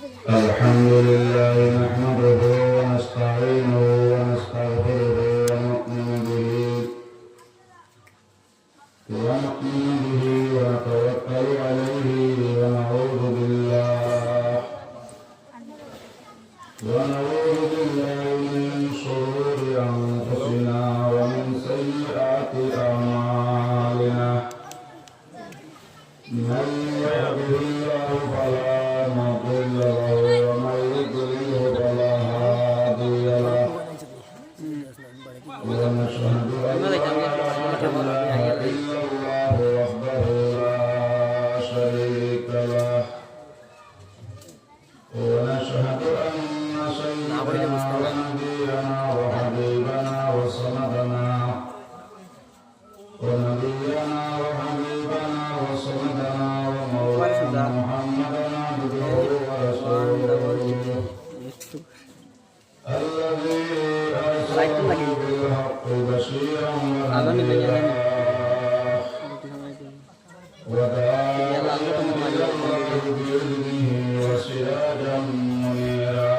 الحمد لله نحمده ونستعينه ونستغفره ونؤمن به ونتوكل عليه ونعوذ بالله من شرور أنفسنا ومن سيئات أعمالنا من يهده الله فلا مضل له ومن يضلله فلا هادي له ونشهد أن لا إله إلا الله وحده لا شريك له ونشهد أن سيدنا ونبينا وحبيبنا وسندنا ومولانا محمدا عبده ورسوله الذي أرسله بالحق بشيرا ونذيرا وداعيا إلى الله بإذنه وسراجا منيرا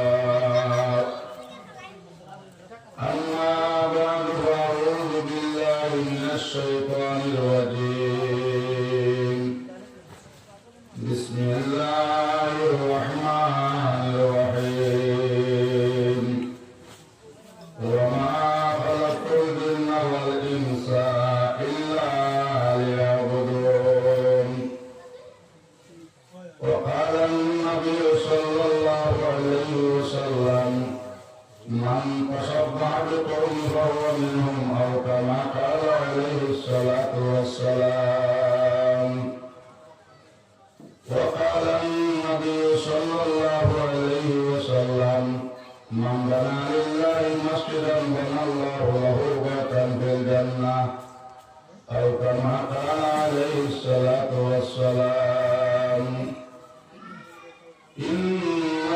أما بعد فأعوذ بالله من الشيطان الرجيم بسم الله الرحمن الرحيم وما خلقت الجن والإنس إلا ليعبدون وقال النبي صلى الله عليه وسلم من تشبع بقوم فهو منهم أو كما قال عليه الصلاة والسلام وقال النبي صلى الله عليه وسلم من بنى لله مسجدا بنى الله له بيتا في الجنة أو كما قال عليه الصلاة والسلام إن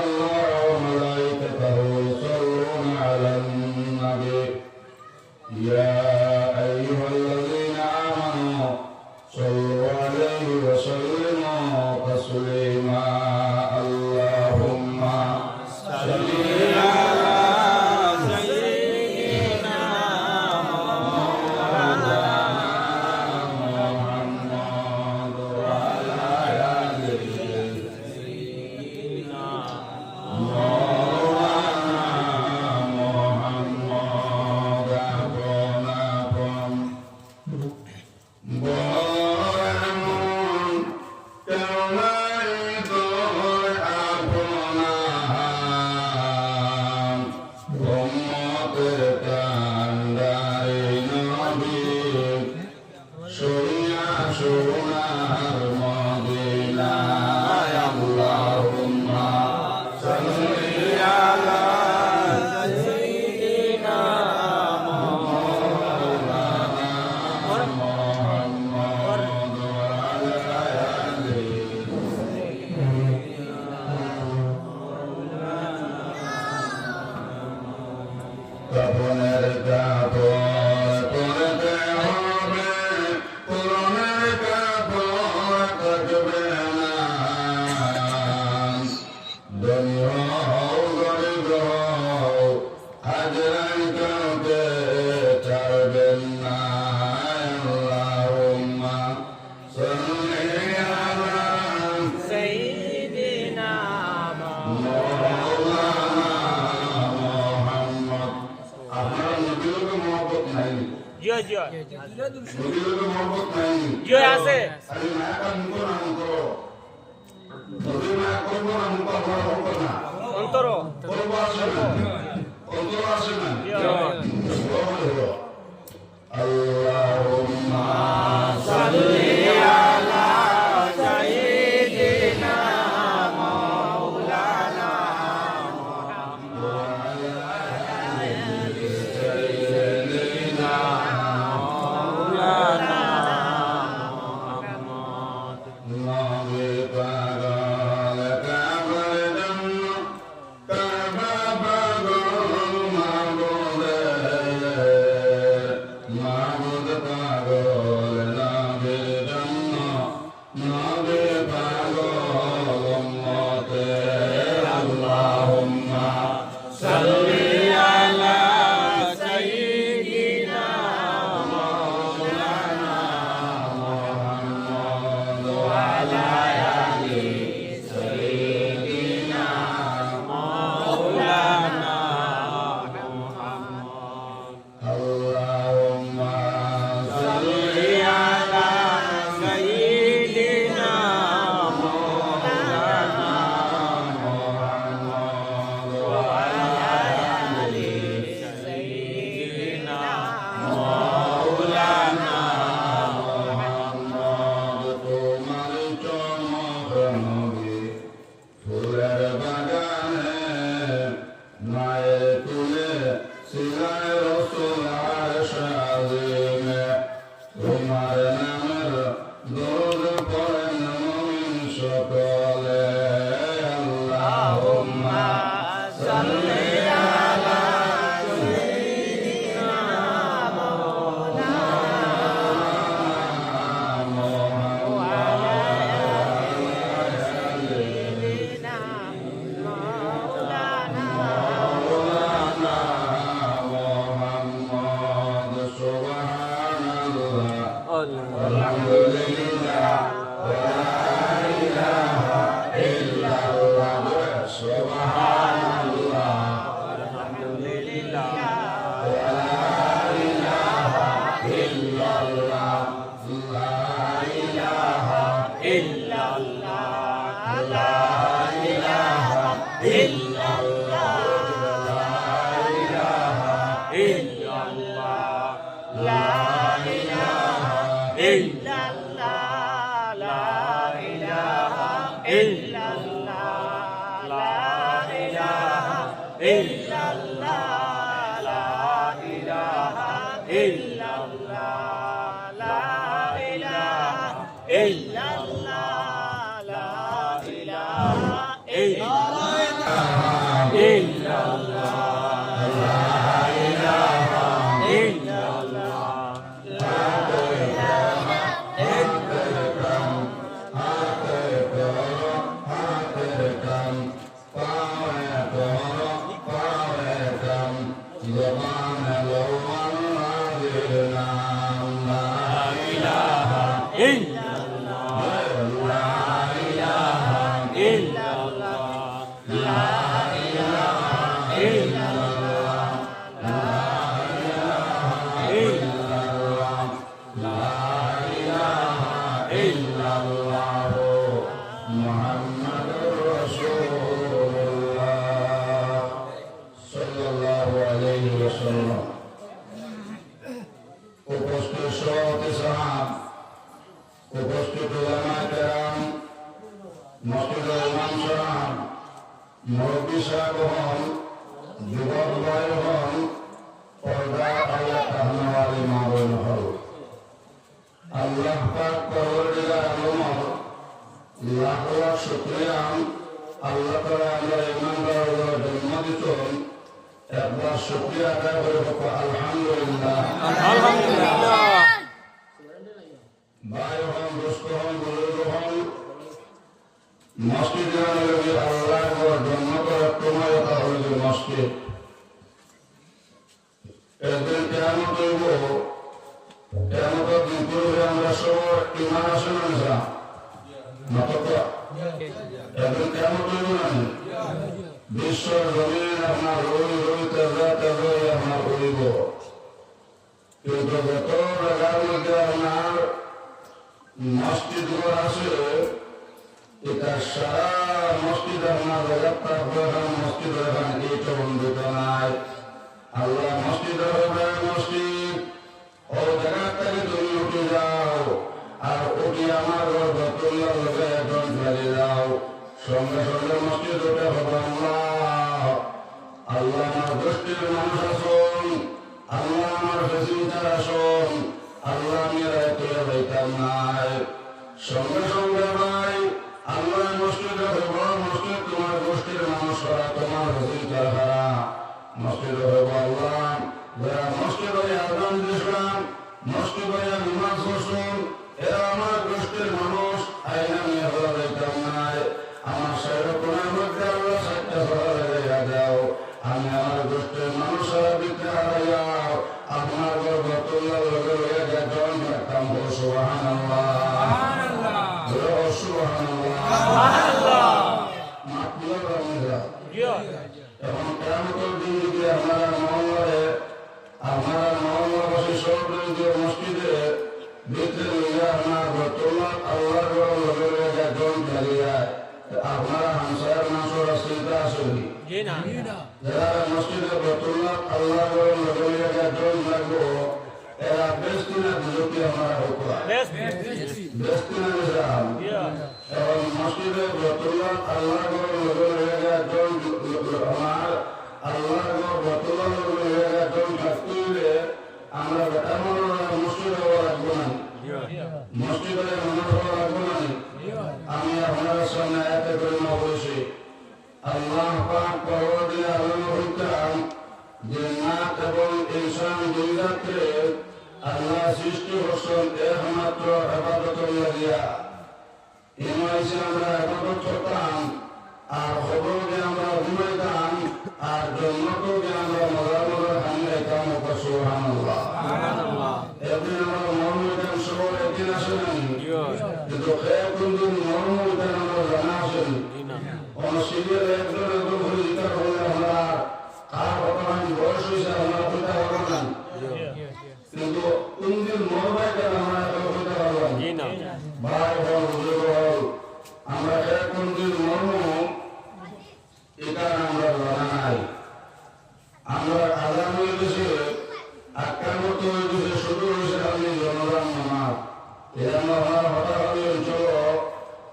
الله وملائكته يصلون على النبي يا أيها الذين آمنوا صلوا عليه وسلموا تسليما اللهم صل على سيدنا مولانا محمد وعلى آله سيدنا مولانا محمد أبوناكم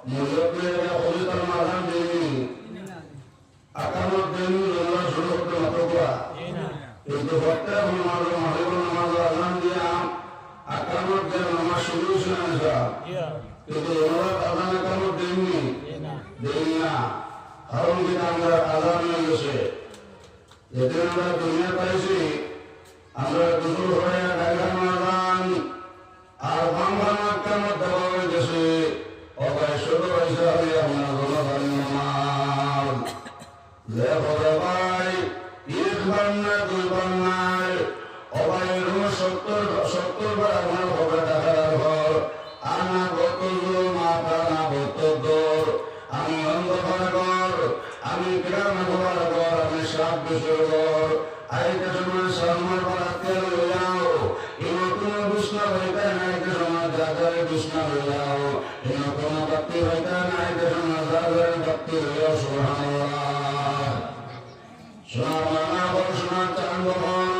Muzakir ya Khuzit al-Mazan কারণ কি আমরা আজান হয়ে গেছে, যেদিন আমরা দুনিয়া পাইছি আমরা দুপুর হয়ে গাইলাম আর বাংলা কেমন দেওয়া হয়ে গেছে অবাই শুধু হয়েছে আমি আপনার জনগণ যে বলে ভাই একবার না দুইবার নাই অবাই 70 বার আমার হবে টাকার ঘর আনা গত মাথা না গত দর আমি অন্ধকার ঘর আমি গ্রাম ঘর আমি সাপ বিষয় ঘর আইকে সময় সালমার বাড়াতে যাও ইনো কোনো বিষ্ণা হইতে নাইকে সময় জাগারে বিষ্ণা হয়ে যাও ইনো কোনো ভক্তি হইতে নাইকে সময় জাগারে ভক্তি হইয়া সুবহানাল্লাহ সোনা বল সোনা চান বল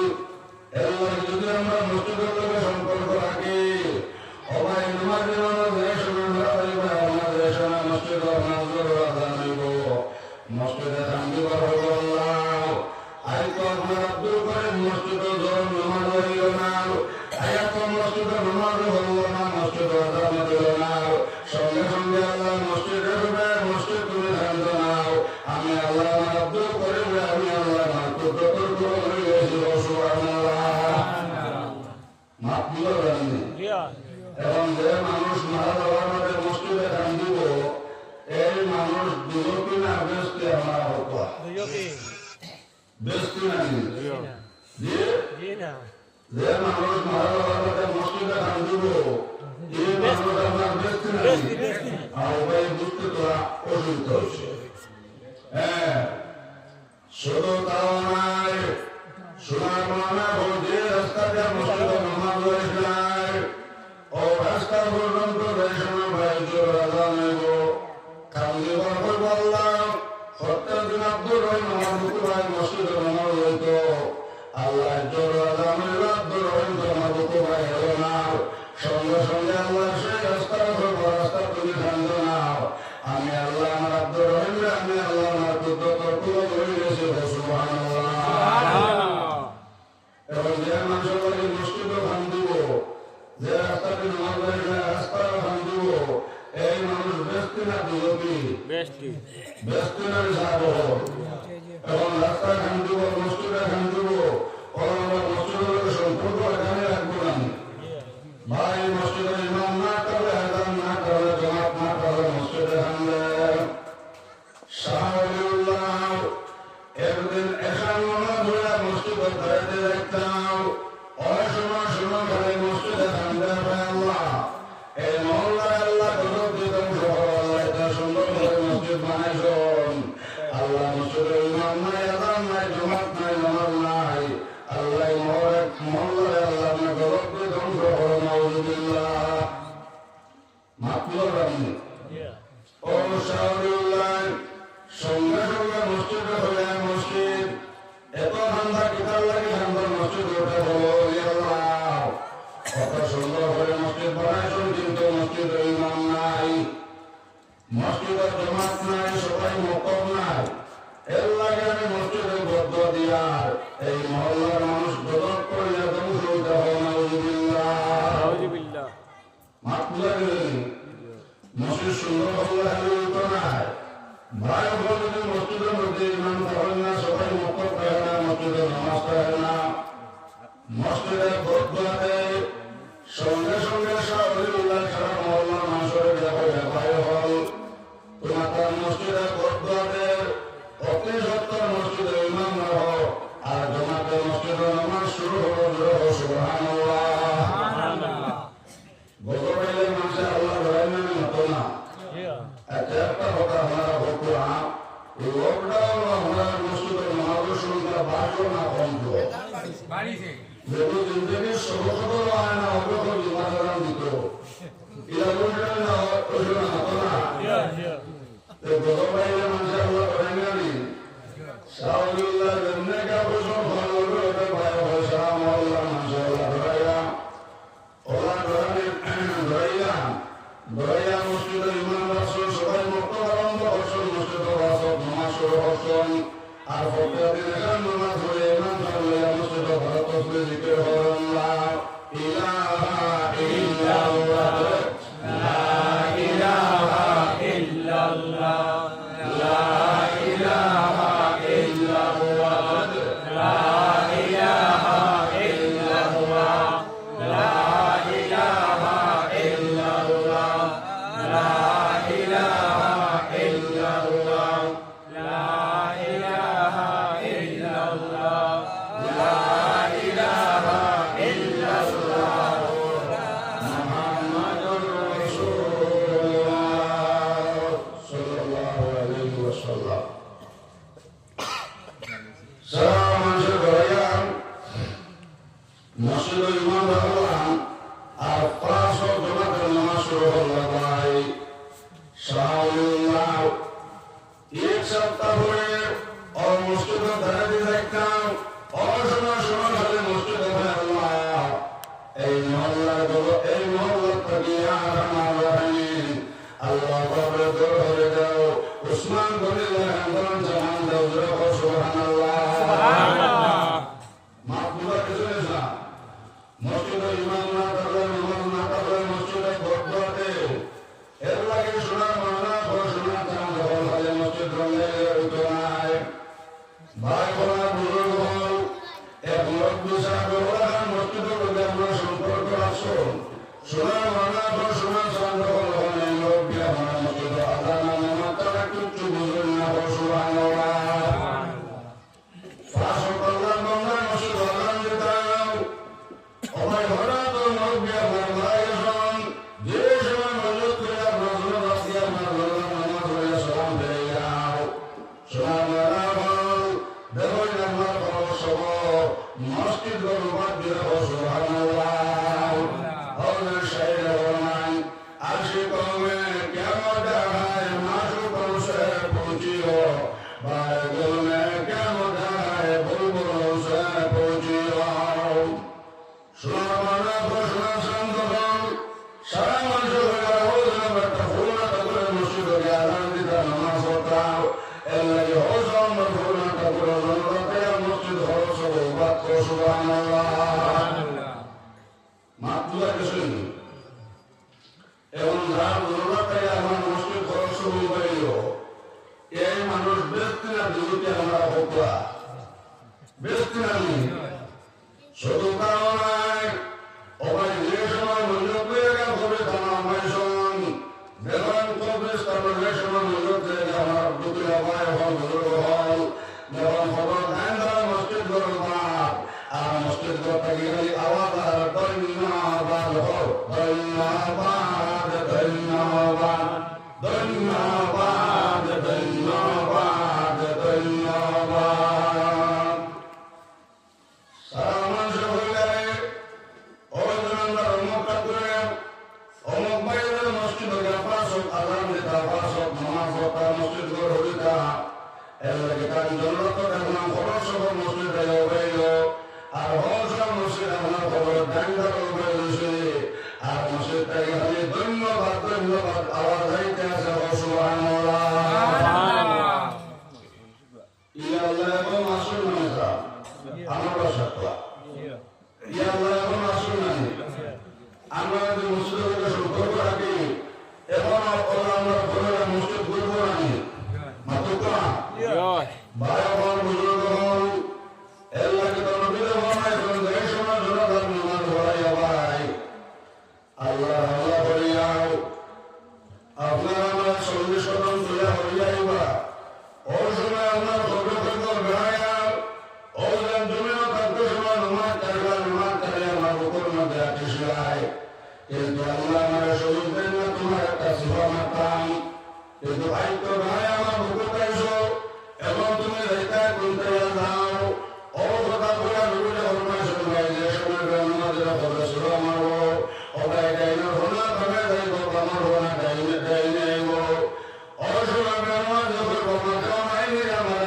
এবার যদি আমরা মসজিদের লোকের সম্পর্ক রাখি অবাই নামাজ দেশ আমাদের সোনা মসজিদ জানিব মসজিদে শান্তিবার হইল আল্লাহ আইতো আপনার আব্দুল করিম মসজিদে জোর নামাজ হইল না আয়াত মসজিদে নামাজ হইল না মসজিদ আজান হইল না সঙ্গে সঙ্গে আল্লাহ মসজিদে মসজিদ তুমি শান্ত নাও আমি আল্লাহ আব্দুল করিম আমি আল্লাহ মাকুদ্দতর করে গেছি সুবহানাল্লাহ মাফ দিও জানি এবং যে মানুষ মারা যাওয়ার মধ্যে মসজিদে কান্দিব এই মানুষ দুজনকে না বেশকে আমার হতো বেশকি নাকি যে মানুষ মারা যাওয়ার মধ্যে মসজিদে কান্দিব এই মানুষ আমার বেশকি নাকি আর ওই বুঝতে তোরা অসুবিধা হচ্ছে হ্যাঁ শুধু তাও নাই শোনার মানে যে রাস্তা দিয়ে মসজিদে নামাজ হয়েছিলাম ও রাস্তা পর্যন্ত রেশনা ভাই জোর আজান হইব কান্দি বরফর বললাম প্রত্যেকদিন আব্দুর রহিম আমার বুকু ভাই মসজিদে নামাজ হইতো আল্লাহ জোর আজান হইল আব্দুর রহিম তো আমার বুকু ভাই হলো না সঙ্গে সঙ্গে আল্লাহ সেই রাস্তার উপর রাস্তা তুমি কান্দ না আমি আল্লাহ আমার আব্দুর রহিম আমি আল্লাহ আমার কুদ্দতর কুলো ধরে গেছি সুবহানাল্লাহ এবং যে মানুষের বাড়ি মসজিদে কান্দিব যে রাস্তাটি নামাজ পড়ে রাস্তা ভাঙিব এই মানুষ ব্যস্তি না দুর্গী ব্যস্তি না যাব এবং রাস্তা ভাঙিব মসজিদে ভাঙিব মসজিদের সম্পর্ক এখানে রাখবো না ভাই মসজিদে ইমাম না করলে আজান না করলে জমাত না করলে মসজিদে ভাঙলে শাহরুল্লাহ একদিন এসান নামাজ হয়ে মসজিদে দাঁড়াতে দেখতাম অনেক সময় শুনো ভাই মসজিদে ভাঙলে আল্লাহ এই মহল্লায় আল্লাহ গজব দিতাম আল্লাহ এটা সুন্দর করে মসজিদ বানাইছেন আল্লাহ মসজিদে ইমাম নাই আজান নাই জমাত নাই নামাজ নাই আল্লাহ মহল্লায় আল্লাহ না গজব দিতাম নাউযুবিল্লাহ মাতলুব রাখনি ও শাহরুল্লাহ সঙ্গে সঙ্গে মসজিদে হয়ে মসজিদ এত ঠান্ডা কিতাব লাগে ঠান্ডা মসজিদ ওঠে বলো আল্লাহ কত সুন্দর করে মসজিদ বানাইছেন কিন্তু মসজিদের ইমাম নাই মসজিদের জমাত নাই সবাই মকম নাই এর লাগে আমি মসজিদের বদ্ধ দিয়ার এই মহল্লার মানুষ গজব করিয়া ধ্বংস হইতে হবে নাউযুবিল্লাহ মাতলুব মসজিদ সুন্দর হল্লা হইতো নাই ভাই যদি মসজিদের মধ্যে ইমাম থাকেন না সবাই মকম করে না মসজিদে নামাজ পড়ে না মসজিদে বদুয়াতে সঙ্গে সঙ্গে শাহরুল্লাহ সারা মহল্লার মানুষের ব্যাপারে হল তোমার তার মসজিদে বদুয়াতে অতি সত্তর মসজিদে ইমাম না হোক আর জমাতে মসজিদে নামাজ শুরু হলো সুবহানাল্লাহ বদলাইলে মানুষের আল্লাহ ধরে নেন হতো না একটা কথা আমরা বললাম লকডাউন আমরা মসজিদের নামাজ শুনতে বাড়লো না কমলো যেগুলো জিন্দগি সবসদ হয় না অবকর জমাদান দিত এরা বললেন না ওইগুলো হতো না তো বদলাইলে মানুষের আল্লাহ ধরে নেন শাহরুল্লাহ জন্মে কা বসন ভালো হলো ভাই ভাষা মহল্লা মানুষের আল্লাহ ধরাইয়া ওলা ধরাইয়া মসজিদের ইমাম রাসূল সবাই মুক্তবারন্দ হসন মসজিদের রাসূল নামাজ শুরু হসন আর প্রত্যেকদিন এখান নামাজ পড়ে ইমাম সাল্লাল্লাহু মসজিদের ভারত তসবিহ জিকির করেন লা ইলাহা ইল্লাল্লাহ লা ইলাহা ইল্লাল্লাহ লা সপ্তাহ ধরে মসজিদে দাঁড়িয়ে দেখতাম শোনা শোনা খালি মসজিদে আল্লাহ এই মহল্লা থেকে আল্লাহ কবরে দূর হয়ে যাও উসমান গনির আন্দোলন জামান দাও সুবহানাল্লাহ মাহবুবা কিছু না মসজিদে ইমাম না থাকলে ইমাম না থাকলে মসজিদে ঘটে এর লাগে শোনার মানা শোনা চান যখন খালি মসজিদ রঙে উঠোনায় ভাই বোনা বুজুর্গ হল এক মুরব্বী সাহেব মসজিদের মধ্যে আমরা সম্পর্ক আসুন শোনার মানা শোনা চান যখন এই মুরব্বী আমরা মসজিদ আদান মাত্রা কিচ্ছু বুঝুন না সুবহানাল্লাহ পাঁচ কল্যাণ বাংলায় মসজিদ আদান দিতাম অবাই ঘোড়া তো মুরব্বী আমার ভাই হন যে সময় মসজিদ করে আপনার জন্য রাস্তি আপনার জন্য নামাজ হয়ে সালাম ফিরে যাও শোনার মানা হল দেখুন আমার খবর সব মসজিদ গরবাদ দিয়ে সুবহানাল্লাহ হলের শাইরে বলমান আশি কমে কেমন দেখায় মাসু পৌঁছে পৌঁছিও ভাই গুলমে কেমন দেখায় বুলবুল সে পৌঁছিও শোনা মানা শোনা সন্দন সারা মানুষ একটা ফুল না থাকলে মসজিদ আদান দিতে নামাজ পড়তাম এর লাগে হোসন ফুল না থাকলে জনতাতে মসজিদ খরচ বাক্য সুবহানাল্লাহ মাতুয়া কিছুই এবং যার জনতাতে আমার মসজিদ খরচ হইল এই মানুষ ব্যক্তি না দুটি আমরা হোকলা ব্যক্তি না শুধু কারণে ওই যে সময় মূল্য পেয়ে গেলে তারা মাইশন বেতন চব্বিশ তারপর যে সময় মূল্য পেয়ে আমার দুটি অপায় হল বুজুর্গ হল যখন খবর দেন তারা মসজিদ করবাদ আর মসজিদ করতে গিয়ে আওয়াজ আর ধন্যবাদ হল ধন্যবাদ ধন্যবাদ ধন্যবাদ ধন্যবাদ ধন্যবাদ সারা মানুষ হইলে ওই জনান্দার অমুকটা করে অমুক বাইরে মসজিদ পাঁচক আলাম দিতা পাঁচক নামাজ পড়তা মসজিদ ঘর হইতা এর লাগে কারণ জনরত দেখলাম খবর সবর মসজিদ হইল আর হসব মসজিদ আপনার খবর ডাঙ্গার হইছে আর মসজিদ থেকে খালি ধন্যবাদ আওয়াজ হইতে আছে সুবহানাল্লাহ ইয়া আল্লাহ এবং আসুন না আমার বাসা ইয়া আল্লাহ এবং আসুন না আমরা যদি মসজিদের সম্পর্ক রাখি এখন আমরা ঘরে মসজিদ করবো নাকি মাতুকা ভাই আমার বুজুর্গ হল এর লাগে তো নবীদের বানাই করেন এই সময় জোড়া ধর্ম নামাজ পড়াইয়া ভাই আল্লাহ আল্লাহ বলিয়াও আপনার আমরা 40 কদম চলে হইয়াইবা ওই সময় আপনার খবর খবর বেড়াইয়া ওই জমিও থাকতে সময় নামাজ কাটলে আমার বুকুর মধ্যে আটিসায় কিন্তু আল্লাহ আমার শরীর দেন না তোমার একটা সিফা মারতাম কিন্তু ভাই তো ভাই আমার বুকুর পাইছো এবং তুমি রেখায় গুনতে যাও ও কথা বলে রুলে হরমাইছো ভাই যে সময় নামাজের খবর ছিল আমার ওটাই ডাইনা হনা তবে যাইব আমার হনা ডাইনে আইব ও সময় নামাজ যখন বলতে নাই আমার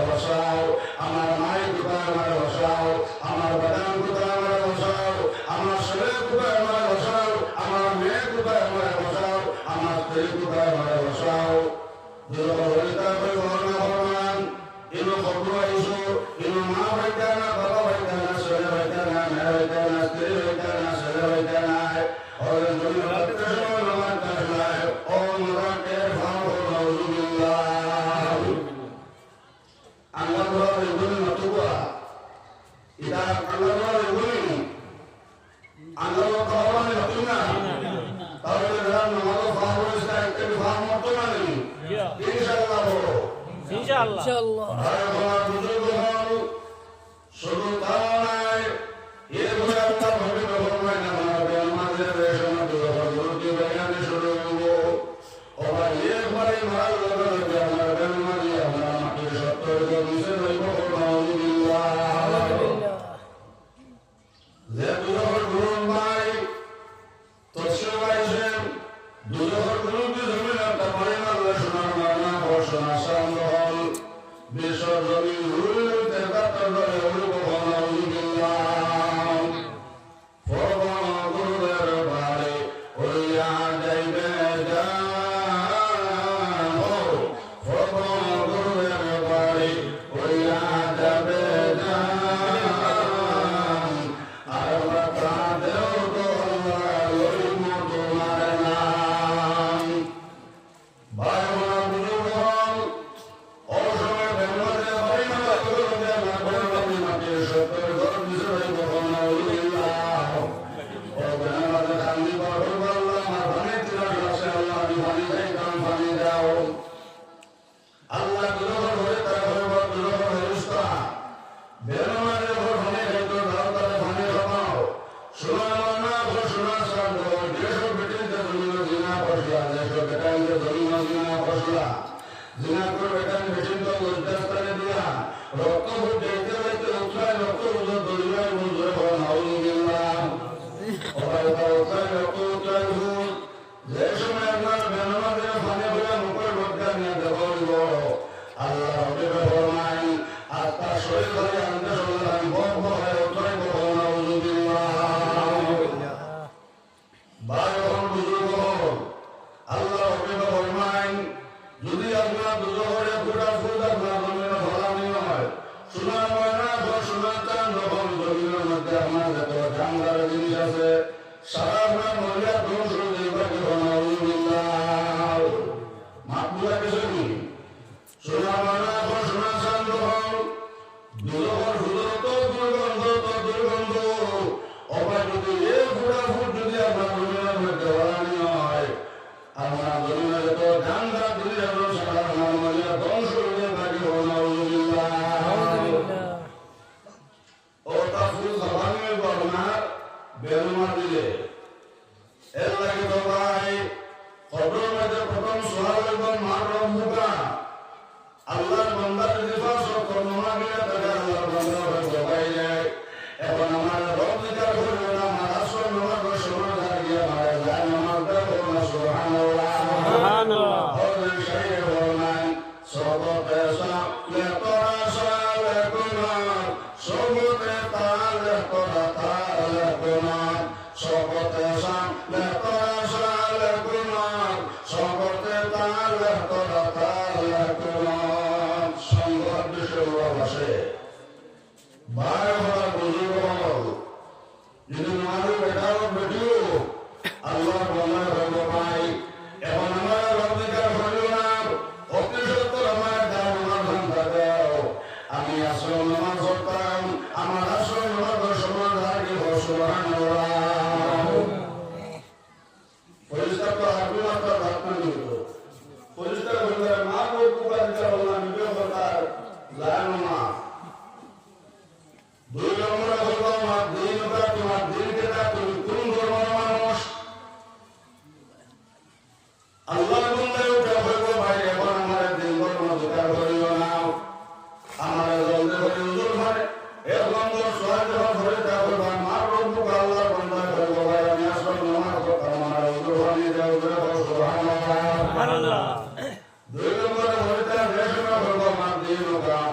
বসাও আমার মাই কোথায় আমার বসাও আমার বাদাম কোথায় আমার বসাও আমার ছেলে কোথায় আমার বসাও আমার মেয়ে কোথায় আমার বসাও আমার স্ত্রী কোথায় আমার বসাও ইনো খবর আইসো ইনো মা ভাইটা না বাবা ভাইটা না ছেলে ভাইটা না মেয়ে ভাইটা না স্ত্রী ভাইটা না ছেলে ভাইটা না ওই জন্য রাত্রে সময় আমার কাছে ও মোরাকে ভালো নাউজুবিল্লাহ আল্লাহ বলে বলি মাতুবা ইদা আল্লাহ বলে বলি আল্লাহ তাআলা মাতুনা তাহলে রান নামাজ ফারজ ইসলাম কে ফারজ মাতুনা নেই ইনশাআল্লাহ বলো ইনশাআল্লাহ আল্লাহ বুজুর্গ হল শুধু তাই এর বলে আল্লাহ ভাবে বলবেন না আমাদের রেশন দুর্গতি বয়ানে শুরু হলো ও ভাই একবারে মাল লাগে আমার বেলমাজি আমরা মাটির সত্তর গমিসে রইব আলহামদুলিল্লাহ যে দুর্গর গুরু ভাই তসে ভাই দুর্গর গুরু কি জমিন একটা পরিমাণ শোনার মানা শোনা সান্দ হল বিশ্ব জমি উড়তে কাতর করে উড়ব নাউজুবিল্লাহ ফরমান গুরুদের বাড়ি উড়িয়া যাইবে জান ফরমান গুরুদের বাড়ি উড়িয়া যাবে জান আর বাতাদেও তো আল্লাহ লইব তোমার নাম ভাই বোনা বুজুর্গ হল অবসরে বেঙ্গলে বাড়ি না করবে না করবে মাটির সত্তর ঘর বিজয় বহন নাউজুবিল্লাহ ও বেঙ্গলে কান্দি বড় আল্লাহ আমার ভানে তিরাস আসে আল্লাহ আমি ভানি যাই কাম ভানি যাও আল্লাহ দুজোর হয়ে তার হয়ে দুজোর হরিস্তা বেঙ্গলে ঘর ভানি যাইতো দাও তারে ভানি খামাও শোনা মানা শোনা সান্দ দেশ বেটিতে জমিন জিনা ফসলা দেশ বেটাইতে জমিন জিনা ফসলা জিনা করে বেটাই বেটিন তো উদ্দাস্তানে দিয়া রক্ত ভোট দেখতে দেখতে উৎসাহ রক্ত বুঝো দলিলাই বুঝো নাউজুবিল্লাহ ওরাই তা উৎসাহ রক্ত উৎসাহ ভুল যে সময় আপনার বেনামাদের ফানে হয়ে মুখের রোজগার নিয়ে দেবলিব আল্লাহ রবে ফরমাই আর তার শরীর ধরে আনতে চললাম বক বহায় উৎসাহ বহ নাউজুবিল্লাহ ভাই হল বুজুর্গ হল আল্লাহ রবে ফরমাই যদি আপনার দুজোরে পুরা ফুল আপনার জমিনে ফলানি হয় সোনা ময়না সোনা চান যখন জমিনের মধ্যে আপনার যত জানদার জিনিস আছে সারা আপনার মহিলা দোষ নির্বাচন নাউজুবিল্লাহ মাতবুলা কিছু কি সোনা ময়না সোনা চান যখন দুজোর সুদত দুর্গন্ধ অবাই যদি এই পুরা ফুল যদি আপনার জমিনের মধ্যে ফলানি হয় আমার জমিনে যত জানদার জিনিস আছে সারা আপনার মহিলা ধ্বংস হয়ে থাকে নাউজুবিল্লাহ ও তাফুল জবানের বর্ণার বেরুমা দিলে এর লাগে তো ভাই কবরের মধ্যে প্রথম সোয়াল হইব মার রব্বুকা আল্লাহর বান্দা যদি পাঁচ কর্ম না গেলে তাকে আল্লাহর বান্দা হয়ে জবাই যায় এখন আমার রব জিকার করবে না আমার আসল নামাজ সময় দাঁড়িয়ে মারা যায় নামাজ দেবো না সুবহানাল্লাহ সুবহানাল্লাহ ওই শাইয়ে বলনাই সবতে সালে তোরা সালে গুনাহ সবতে তালে তোরা তালে গুনাহ সবতে সালে তোরা সালে গুনাহ সবতে তালে তোরা তালে গুনাহ সংঘাত বিষয় বসে ভাই হল বুজুর্গ হল যদি মারু বেটাও বেটিও আল্লাহ বলার হইব ভাই এখন আমার রবিকার হইল না অতি সত্তর আমার দাম আমার ভান্তা দেও আমি আসল নামাজ পড়তাম আমার আসল নামাজ সমান লাগে সুবহানাল্লাহ পরিষ্কার তো আগুন আপনার ধারণা নিত পরিষ্কার হইলে মা বই কুকার বললাম নিবে হতার যায় না দুই নম্বরে হইল আমার দিন তোমার দিনকে তুমি কোন ধর্মের মানুষ আল্লাহ বন্ধে উঠে হইব ভাই এখন আমার দিন ধর্ম জোগাড় করিও না আমার জলদি হয়ে হুজুর ভাই এর বন্ধ সোহাগ যখন ধরে যাবো মার রব্বু আল্লাহ বন্ধ হইব ভাই আমি আসল নামাজ পড়তাম আমার হুজুর ভাই যাও সুবহানাল্লাহ দুই নম্বরে হইতে রেশমা হইব আমার দিন কাম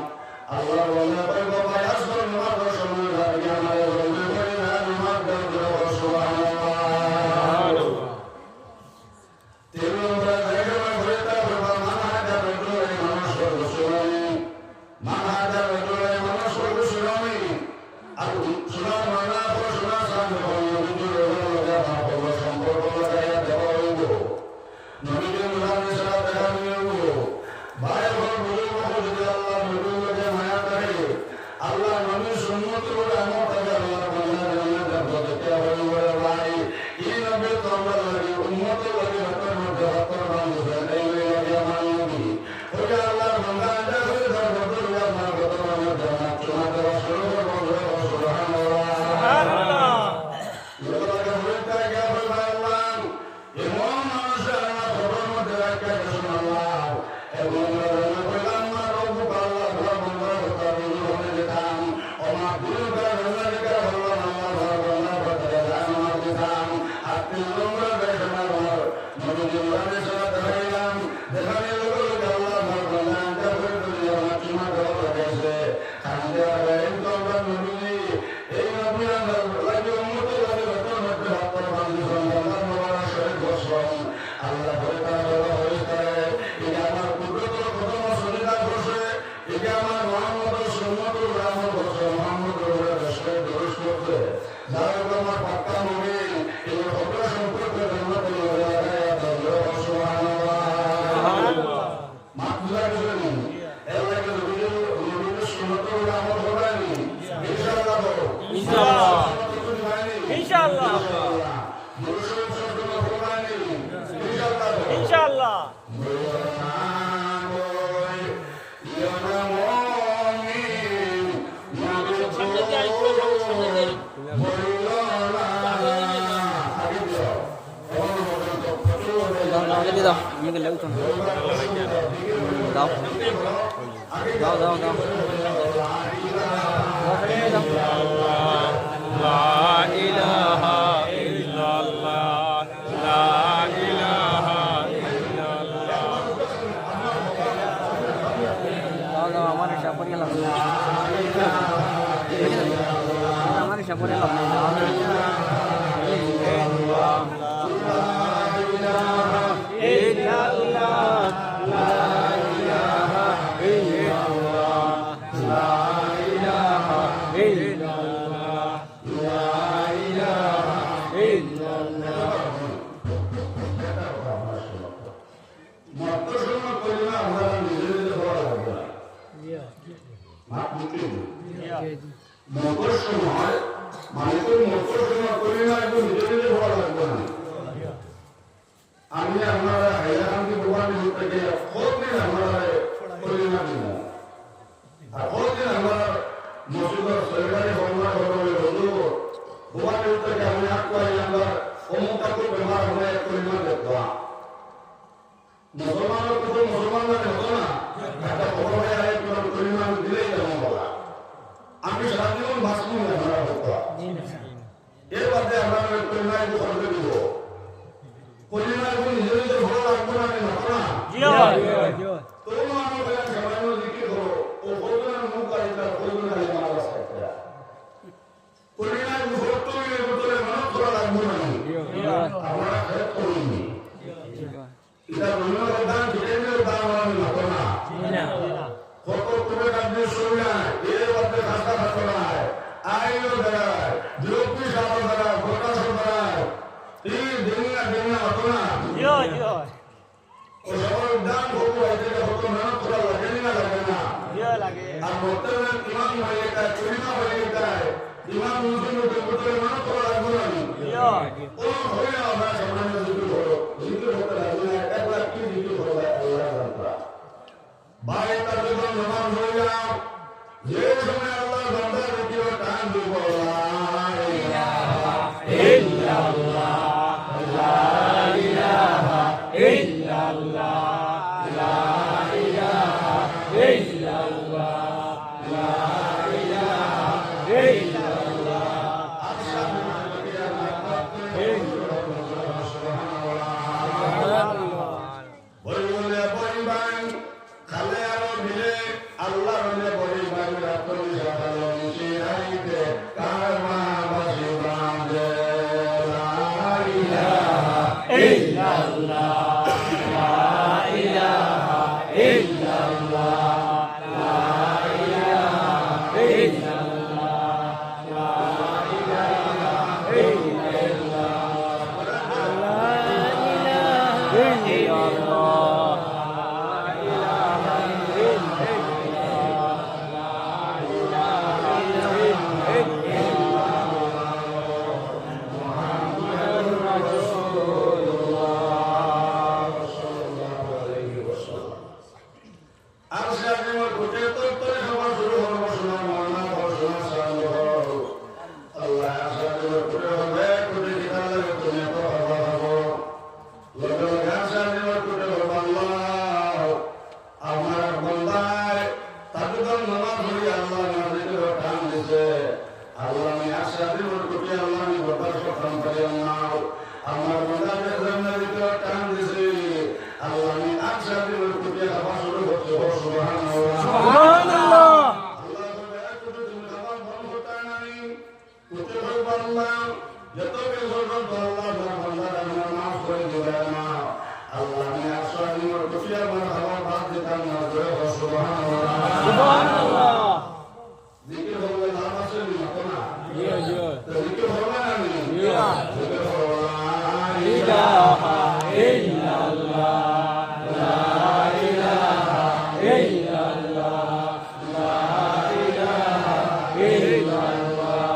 আল্লাহ বন্ধে হইব ভাই আসল নামাজ সময় দাঁড়িয়ে আমার জলদি হয়ে নামাজ দেও সুবহানাল্লাহ তিন নম্বরে রেশমা হইতে হইব মানহাজার রজুলের মানুষ হইব সুরানি মানহাজার রজুলের মানুষ হইব সুরানি আর সোনা ময়না সোনা চান সম্পর্ক লাগাইয়া দেওয়া হইব নবীকে মুলানি সারা দেখা হইব ভাই ঘর বুঝুর্গ যদি আল্লাহ নবীকে মায়া করে ইনশাআল্লাহ ইনশাআল্লাহ đi đâu như cái lấu thôi đâu đâu đâu đâu لا إله إلا الله لا إله إلا الله đâu đâu hamaरे शापर के लग हमारे शापर के लग মকর সময় মানে তো মকর সময় করি না একটু নিজে নিজে ভালো লাগবে না আমি আপনারা হাইলাকান্দি ভগবান থেকে কতদিন আপনারা করি না দিলাম আর কতদিন আমরা মসজিদের সরকারি ভবনা ভবনে বন্ধু ভগবান থেকে আমি আকুয়াই আমরা অমুকাকে ব্যবহার হয়ে করি না দেখবা মুসলমানের কথা মুসলমানরা হতো না একটা ভগবানের আরেক পরিমাণ দিলেই যেমন বলা আমি সারা জীবন বাঁচবো না আমরা হতো এর বাদে আমরা পরিমাণ খরচ দিব পরিমাণ নিজে নিজে ভালো লাগবে না আমি হতো না তোমরা আমার বেলা সবাই জিকির করো ও ভগবানের মুখ আইতা ভগবানের আইতা আমার সাথে পরিমাণ ভক্ত হয়ে বলতে মন করা লাগবে না আমরা খেত করিনি এটা রুমের দান জেনের দান আমি হতো না কত করে কাজে শুনলা এর মধ্যে কাজটা হতো না আইলো দাঁড়ায় বিরোধী সামনে দাঁড়ায় গোটা দাঁড়ায় এই দিন হতো না ও সবার দান হতো এটা হতো না তোরা লাগে না আর বর্তমান ইমাম হয়ে যায় পরিমা হয়ে যায় ইমাম মুসলিম বলতে মন করা লাগবে না ও হয়ে আমরা সামান্য জিকির হতে লাগবে না একলা কি জিকির হবে আল্লাহ জানতা ভাই তার যখন নামাজ হয়ে যাও যে সময় আল্লাহ বান্দা জিকির টান দিব লা ইলাহা ইল্লাল্লাহ লা ইলাহা ইল্লাল্লাহ লা ইলাহা ইল্লাল্লাহ লা ইলাহা ইল্লাল্লাহ আশহাদু বললে পরিবান খালে আলো মিলে আল্লাহ রলে পরিবান রাতন সকাল মিশাইতে কারমা বাসি বাঁধে লা ইলাহা ইল্লাল্লাহ লা ইলাহা ইল্লাল্লাহ লা ইলাহা ইল্লাল্লাহ লা ইলাহা ইল্লাল্লাহ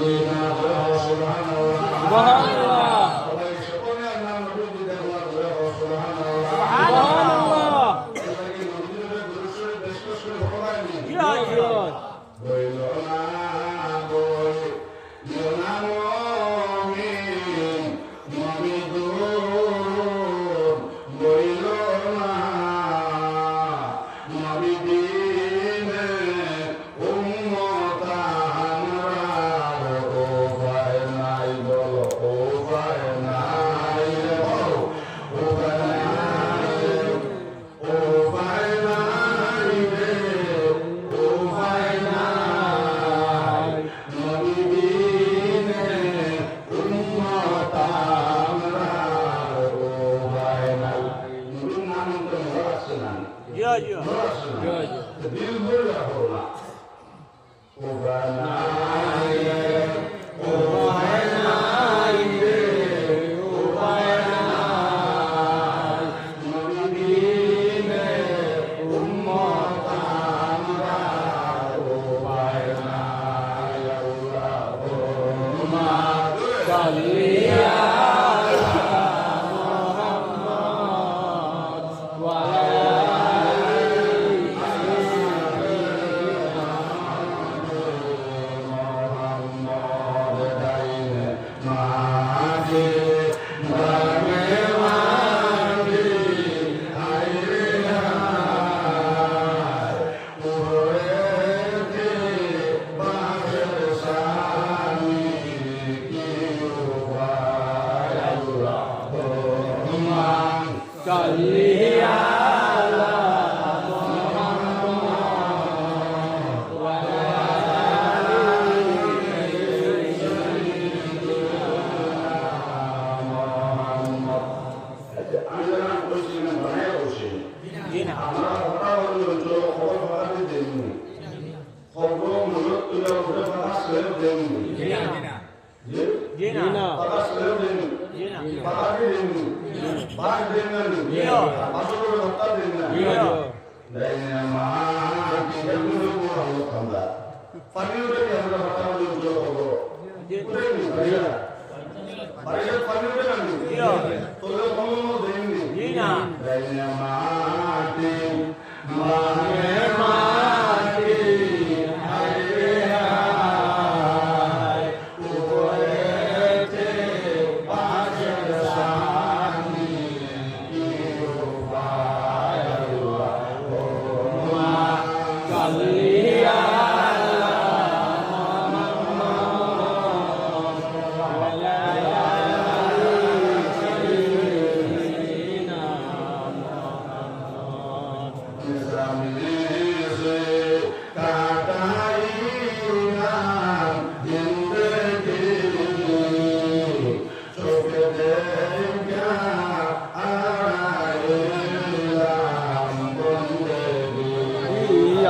মদিনা সুবহানাল্লাহ সুবহানাল্লাহ সবাই সকলের নাম নবী দেওয়া সুবহানাল্লাহ সুবহানাল্লাহ এটাকে নবীর গুরুশরে বেশ করে ভগবান জিয়াদ জিয়াদ বইল না বইল না মুমিন মুমিদুন বইল না মুমিদিনে উম্মত আমরা উপায় নাই বলো উপায় নাই বলো উপায় নাই উপায় নাই রে উপায় নাই নবীনে উম্মত আমরা উপায় নাই নবীর নাম তো মনে আছে না জিয়াদ জিয়াদ দিল ভরে রাখো না উপায় নাই উপায় নাই রে উপায় নাই নবীনে উম্মত আমরা উপায় নাই আল্লাহুম্মা সাল্লি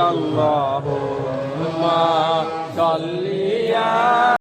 Allah